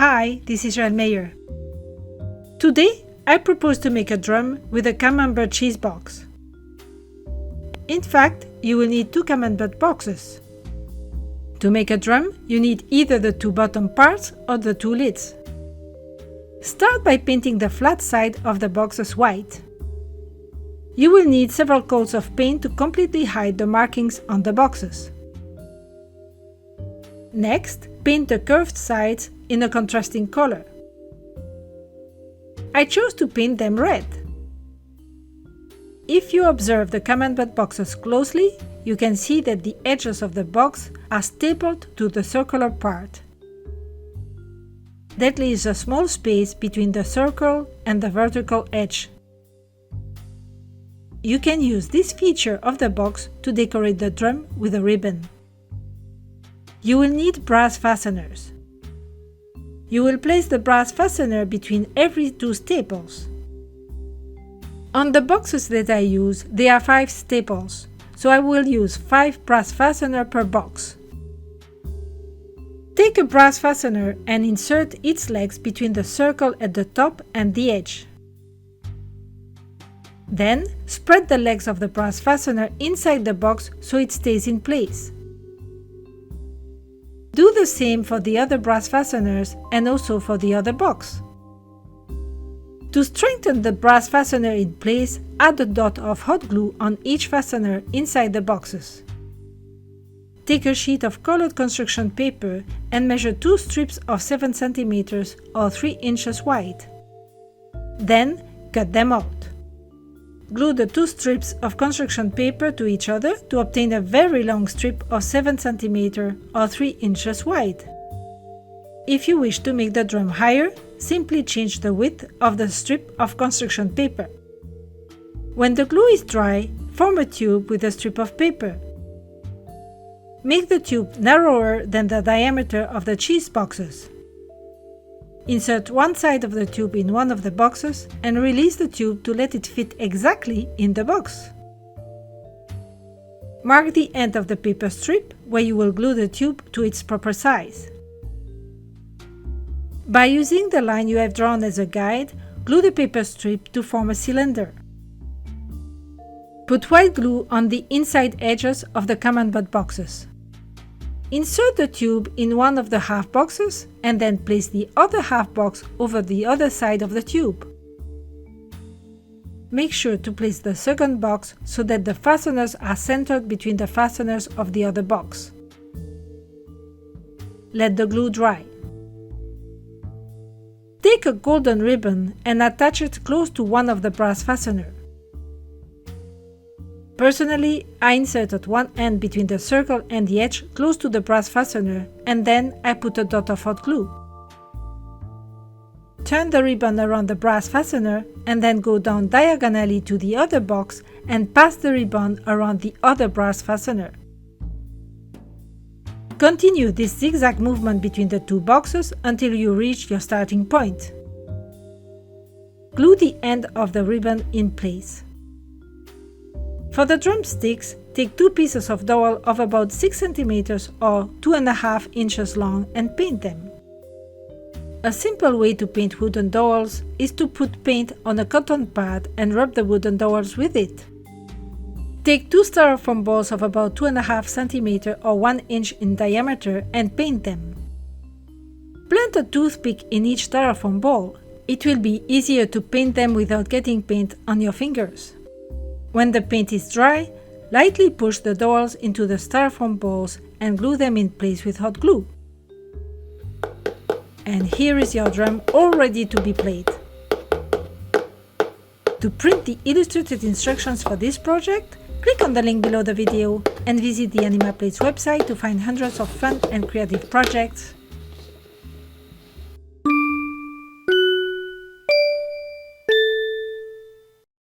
Hi, this is Joël Meyer. Today, I propose to make a drum with a Camembert cheese box. In fact, you will need 2 Camembert boxes. To make a drum, you need either the 2 bottom parts or the 2 lids. Start by painting the flat side of the boxes white. You will need several coats of paint to completely hide the markings on the boxes. Next, paint the curved sides in a contrasting color. I chose to paint them red. If you observe the Camembert boxes closely, you can see that the edges of the box are stapled to the circular part. That leaves a small space between the circle and the vertical edge. You can use this feature of the box to decorate the drum with a ribbon. You will need brass fasteners. You will place the brass fastener between every 2 staples. On the boxes that I use, there are 5 staples, so I will use 5 brass fasteners per box. Take a brass fastener and insert its legs between the circle at the top and the edge. Then, spread the legs of the brass fastener inside the box so it stays in place. Do the same for the other brass fasteners and also for the other box. To strengthen the brass fastener in place, add a dot of hot glue on each fastener inside the boxes. Take a sheet of colored construction paper and measure 2 strips of 7 cm or 3 inches wide. Then, cut them out. Glue the 2 strips of construction paper to each other to obtain a very long strip of 7 cm or 3 inches wide. If you wish to make the drum higher, simply change the width of the strip of construction paper. When the glue is dry, form a tube with a strip of paper. Make the tube narrower than the diameter of the cheese boxes. Insert one side of the tube in one of the boxes and release the tube to let it fit exactly in the box. Mark the end of the paper strip where you will glue the tube to its proper size. By using the line you have drawn as a guide, glue the paper strip to form a cylinder. Put white glue on the inside edges of the Camembert boxes. Insert the tube in one of the half boxes and then place the other half box over the other side of the tube. Make sure to place the second box so that the fasteners are centered between the fasteners of the other box. Let the glue dry. Take a golden ribbon and attach it close to one of the brass fasteners. Personally, I inserted one end between the circle and the edge close to the brass fastener, and then I put a dot of hot glue. Turn the ribbon around the brass fastener and then go down diagonally to the other box and pass the ribbon around the other brass fastener. Continue this zigzag movement between the 2 boxes until you reach your starting point. Glue the end of the ribbon in place. For the drumsticks, take 2 pieces of dowel of about 6 cm or 2.5 inches long and paint them. A simple way to paint wooden dowels is to put paint on a cotton pad and rub the wooden dowels with it. Take 2 styrofoam balls of about 2.5 cm or 1 inch in diameter and paint them. Plant a toothpick in each styrofoam ball. It will be easier to paint them without getting paint on your fingers. When the paint is dry, lightly push the dowels into the styrofoam balls and glue them in place with hot glue. And here is your drum all ready to be played. To print the illustrated instructions for this project, click on the link below the video and visit the Animaplates website to find hundreds of fun and creative projects.